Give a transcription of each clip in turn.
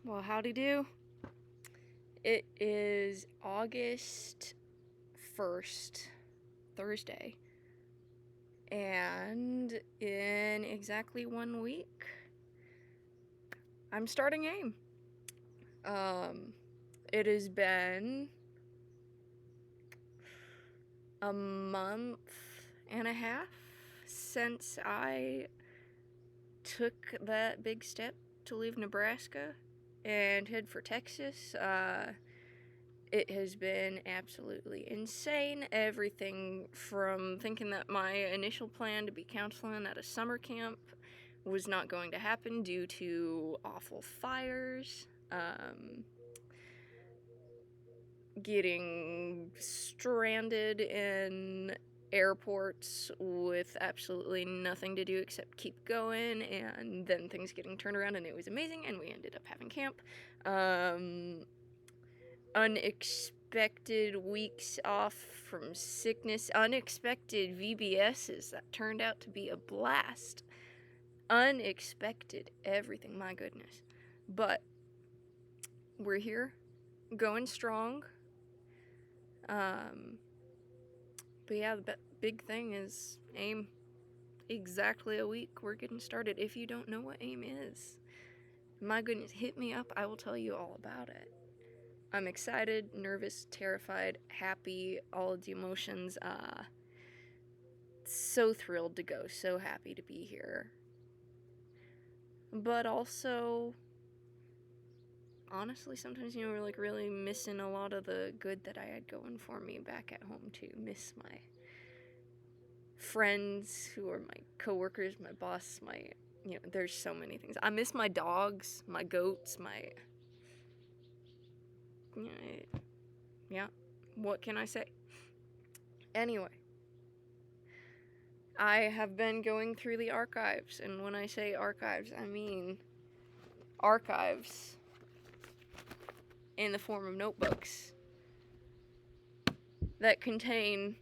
Well, howdy do. It is August 1st, Thursday, and in exactly 1 week, I'm starting AIM. It has been a month and a half since I took that big step to leave Nebraska and head for Texas. It has been absolutely insane. Everything from thinking that my initial plan to be counseling at a summer camp was not going to happen due to awful fires, getting stranded in airports with absolutely nothing to do except keep going, and then things getting turned around and it was amazing and we ended up having camp. Unexpected weeks off from sickness, unexpected VBSs that turned out to be a blast, unexpected everything, my goodness. But we're here, going strong. But yeah, the big thing is AIM. Exactly a week, we're getting started. If you don't know what AIM is, my goodness, hit me up, I will tell you all about it. I'm excited, nervous, terrified, happy, all of the emotions. So thrilled to go, so happy to be here. But also, honestly, sometimes, we're like really missing a lot of the good that I had going for me back at home too. Miss my friends who are my coworkers, my boss, there's so many things. I miss my dogs, my goats, yeah, what can I say? Anyway, I have been going through the archives, and when I say archives, I mean archives in the form of notebooks that contain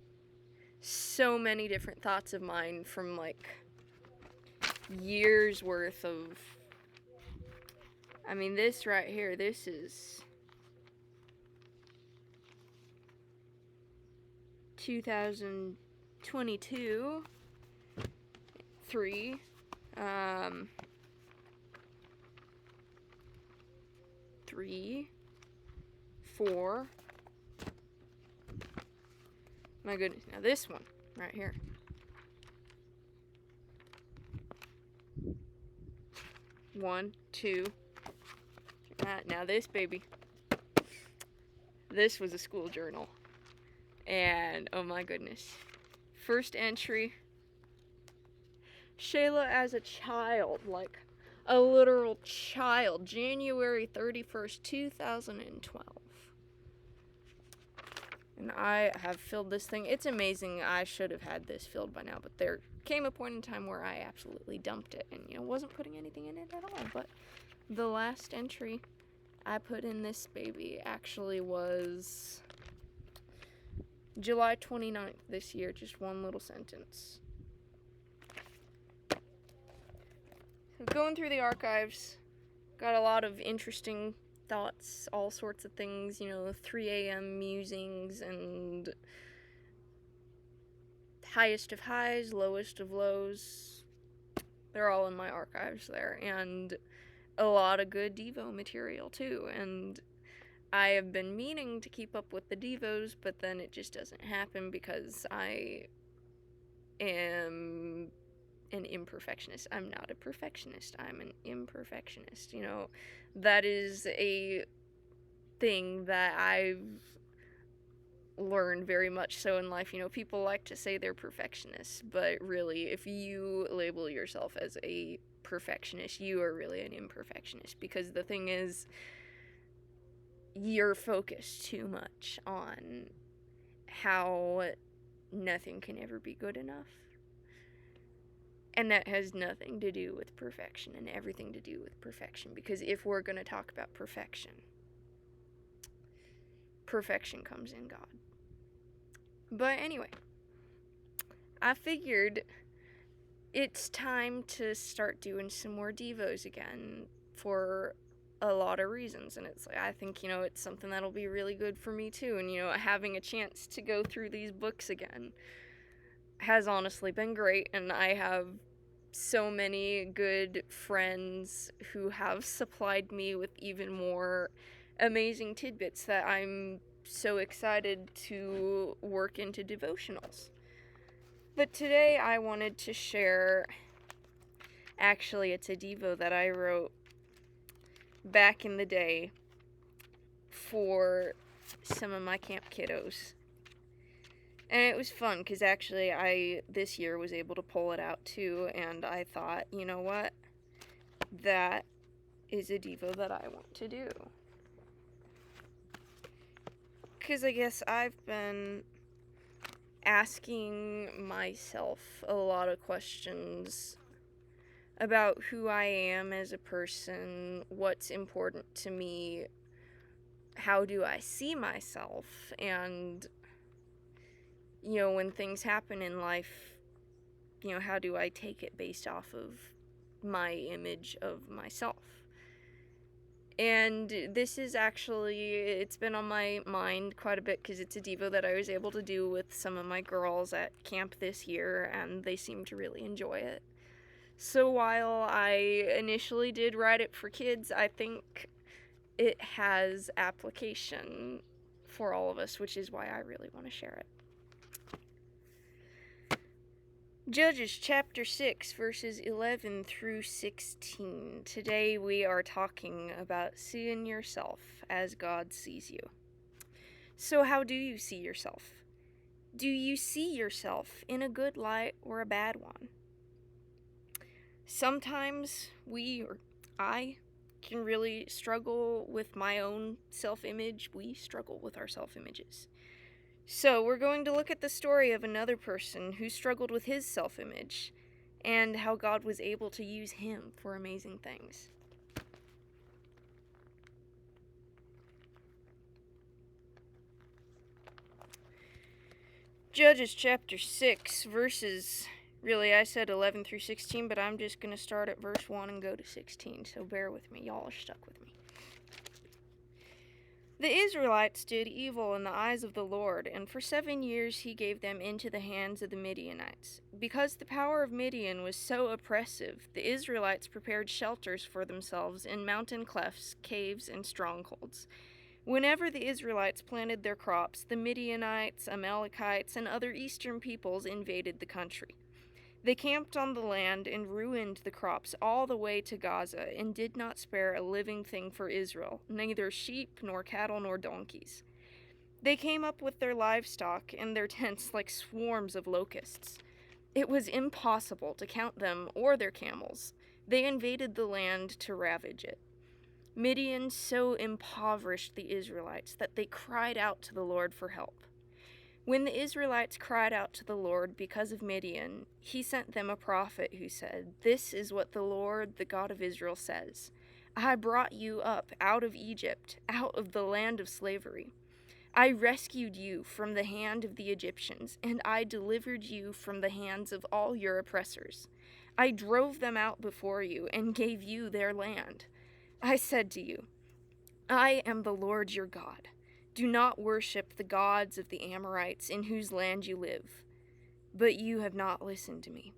so many different thoughts of mine from years worth of. This right here, this is 2022, 3, 3, 4. My goodness, now this one right here. One, two. Now this baby. This was a school journal. And oh my goodness. First entry. Shayla as a child, like a literal child, January 31st, 2012. And I have filled this thing. It's amazing. I should have had this filled by now, but there came a point in time where I absolutely dumped it and, wasn't putting anything in it at all. But the last entry I put in this baby actually was July 29th this year, just one little sentence. So going through the archives, got a lot of interesting thoughts, all sorts of things, 3 a.m. musings and highest of highs, lowest of lows. They're all in my archives there, and a lot of good devo material too. And I have been meaning to keep up with the devos, but then it just doesn't happen because I am an imperfectionist. I'm not a perfectionist. I'm an imperfectionist. That is a thing that I've learned very much so in life. People like to say they're perfectionists, but really, if you label yourself as a perfectionist, you are really an imperfectionist, because the thing is, you're focused too much on how nothing can ever be good enough. And that has nothing to do with perfection and everything to do with perfection, because if we're going to talk about perfection, perfection comes in God. But anyway, I figured it's time to start doing some more devos again for a lot of reasons, and it's like, I think, it's something that'll be really good for me too, and, having a chance to go through these books again has honestly been great, and I have so many good friends who have supplied me with even more amazing tidbits that I'm so excited to work into devotionals. But today I wanted to share, actually it's a devo that I wrote back in the day for some of my camp kiddos. And it was fun, because actually this year was able to pull it out too, and I thought, you know what? That is a devo that I want to do. Because I guess I've been asking myself a lot of questions about who I am as a person, what's important to me, how do I see myself, and, when things happen in life, how do I take it based off of my image of myself? And this is actually, it's been on my mind quite a bit, because it's a devo that I was able to do with some of my girls at camp this year, and they seem to really enjoy it. So while I initially did write it for kids, I think it has application for all of us, which is why I really want to share it. Judges chapter 6, verses 11 through 16. Today we are talking about seeing yourself as God sees you. So how do you see yourself? Do you see yourself in a good light or a bad one? Sometimes I can really struggle with my own self-image. We struggle with our self-images. So we're going to look at the story of another person who struggled with his self-image, and how God was able to use him for amazing things. Judges chapter 6, verses, really I said 11 through 16, but I'm just going to start at verse 1 and go to 16, so bear with me, y'all are stuck with me. The Israelites did evil in the eyes of the Lord, and for 7 years he gave them into the hands of the Midianites. Because the power of Midian was so oppressive, the Israelites prepared shelters for themselves in mountain clefts, caves, and strongholds. Whenever the Israelites planted their crops, the Midianites, Amalekites, and other eastern peoples invaded the country. They camped on the land and ruined the crops all the way to Gaza, and did not spare a living thing for Israel, neither sheep, nor cattle, nor donkeys. They came up with their livestock and their tents like swarms of locusts. It was impossible to count them or their camels. They invaded the land to ravage it. Midian so impoverished the Israelites that they cried out to the Lord for help. When the Israelites cried out to the Lord because of Midian, he sent them a prophet who said, "This is what the Lord, the God of Israel, says. I brought you up out of Egypt, out of the land of slavery. I rescued you from the hand of the Egyptians, and I delivered you from the hands of all your oppressors. I drove them out before you and gave you their land. I said to you, I am the Lord your God. Do not worship the gods of the Amorites in whose land you live. But you have not listened to me."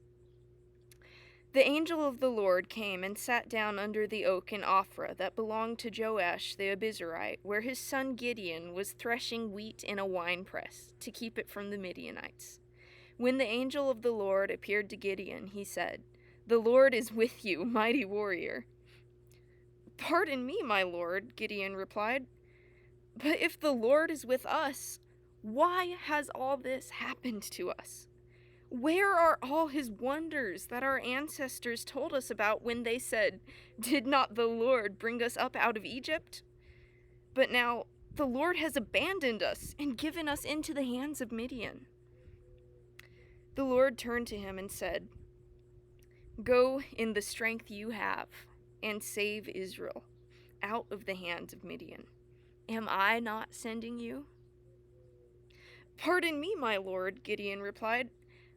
The angel of the Lord came and sat down under the oak in Ophrah that belonged to Joash the Abizarite, where his son Gideon was threshing wheat in a winepress to keep it from the Midianites. When the angel of the Lord appeared to Gideon, he said, "The Lord is with you, mighty warrior." "Pardon me, my lord," Gideon replied, "but if the Lord is with us, why has all this happened to us? Where are all his wonders that our ancestors told us about when they said, 'Did not the Lord bring us up out of Egypt?' But now the Lord has abandoned us and given us into the hands of Midian." The Lord turned to him and said, "Go in the strength you have and save Israel out of the hands of Midian. Am I not sending you?" "Pardon me, my lord," Gideon replied,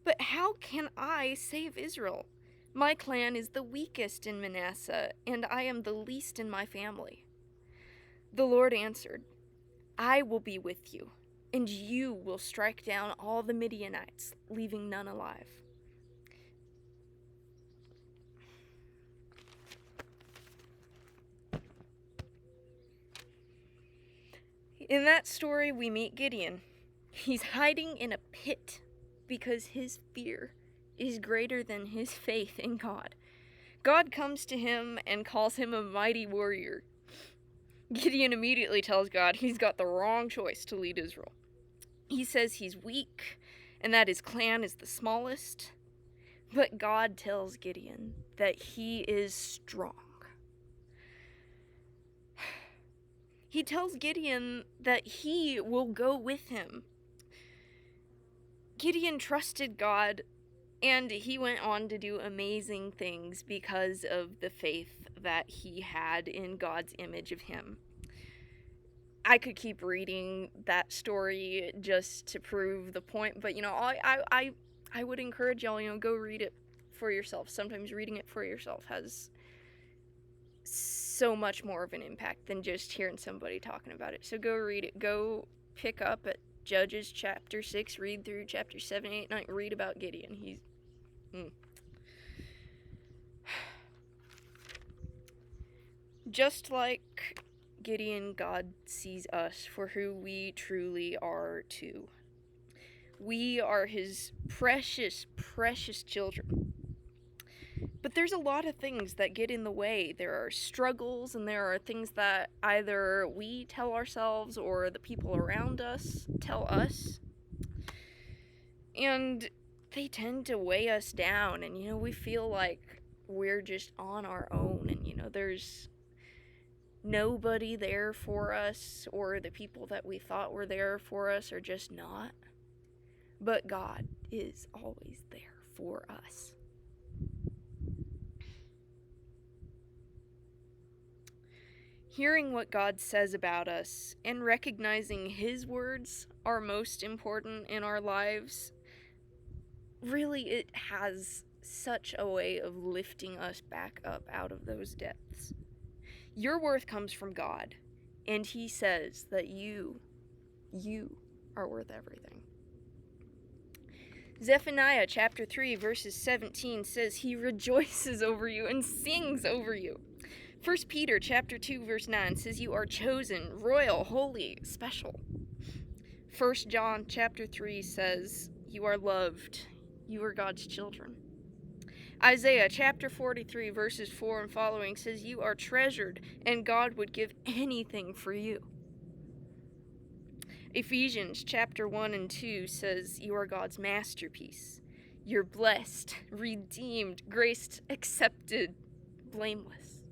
"but how can I save Israel? My clan is the weakest in Manasseh, and I am the least in my family." The Lord answered, "I will be with you, and you will strike down all the Midianites, leaving none alive." In that story, we meet Gideon. He's hiding in a pit because his fear is greater than his faith in God. God comes to him and calls him a mighty warrior. Gideon immediately tells God he's got the wrong choice to lead Israel. He says he's weak and that his clan is the smallest. But God tells Gideon that he is strong. He tells Gideon that he will go with him. Gideon trusted God, and he went on to do amazing things because of the faith that he had in God's image of him. I could keep reading that story just to prove the point, but I would encourage y'all, go read it for yourself. Sometimes reading it for yourself has so much more of an impact than just hearing somebody talking about it. So go read it. Go pick up at Judges chapter 6, read through chapter 7, 8, 9, read about Gideon. Just like Gideon, God sees us for who we truly are too. We are his precious, precious children. But there's a lot of things that get in the way. There are struggles, and there are things that either we tell ourselves or the people around us tell us. And they tend to weigh us down, and we feel like we're just on our own, and there's nobody there for us, or the people that we thought were there for us are just not. But God is always there for us. Hearing what God says about us and recognizing his words are most important in our lives, really it has such a way of lifting us back up out of those depths. Your worth comes from God, and he says that you are worth everything. Zephaniah chapter 3 verses 17 says he rejoices over you and sings over you. 1 Peter chapter 2 verse 9 says you are chosen, royal, holy, special. 1 John chapter 3 says you are loved, you are God's children. Isaiah chapter 43 verses 4 and following says you are treasured and God would give anything for you. Ephesians chapter 1 and 2 says you are God's masterpiece. You're blessed, redeemed, graced, accepted, blameless.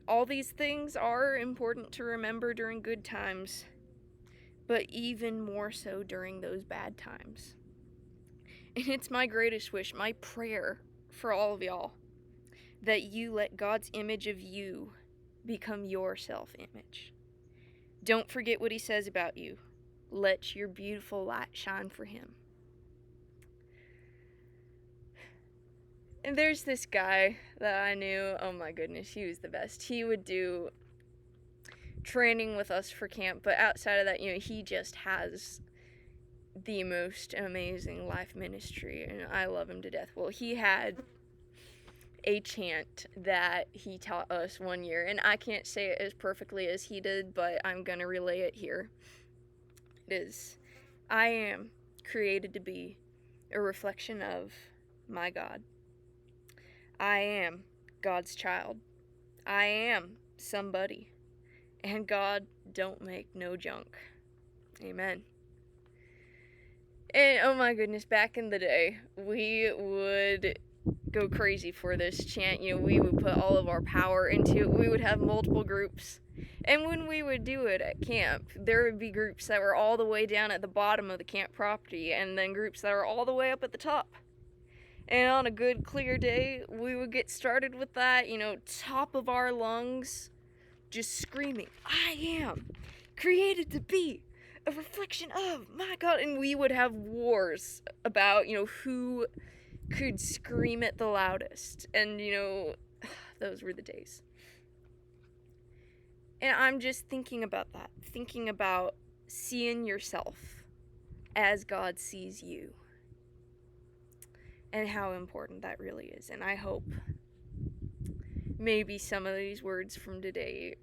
All these things are important to remember during good times, but even more so during those bad times. And it's my greatest wish, my prayer for all of y'all, that you let God's image of you become your self-image. Don't forget what he says about you. Let your beautiful light shine for him. And there's this guy that I knew, oh my goodness, he was the best. He would do training with us for camp, but outside of that, he just has the most amazing life ministry, and I love him to death. Well, he had a chant that he taught us one year, and I can't say it as perfectly as he did, but I'm gonna relay it here. It is, I am created to be a reflection of my God. I am God's child. I am somebody. And God don't make no junk. Amen. And oh my goodness, back in the day, we would go crazy for this chant. We would put all of our power into it. We would have multiple groups. And when we would do it at camp, there would be groups that were all the way down at the bottom of the camp property, and then groups that were all the way up at the top. And on a good, clear day, we would get started with that, top of our lungs, just screaming, I am created to be a reflection of my God. And we would have wars about, who could scream it the loudest. And, those were the days. And I'm just thinking about that. Thinking about seeing yourself as God sees you. And how important that really is. And I hope maybe some of these words from today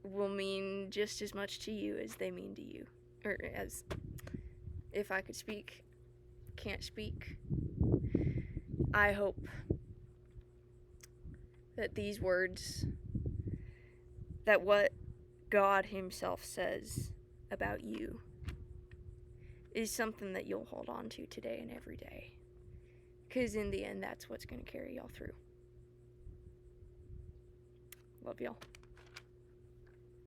will mean just as much to you as they mean to you. Or as, if I could speak, can't speak. I hope that these words, that what God himself says about you is something that you'll hold on to today and every day. Because in the end, that's what's going to carry y'all through. Love y'all.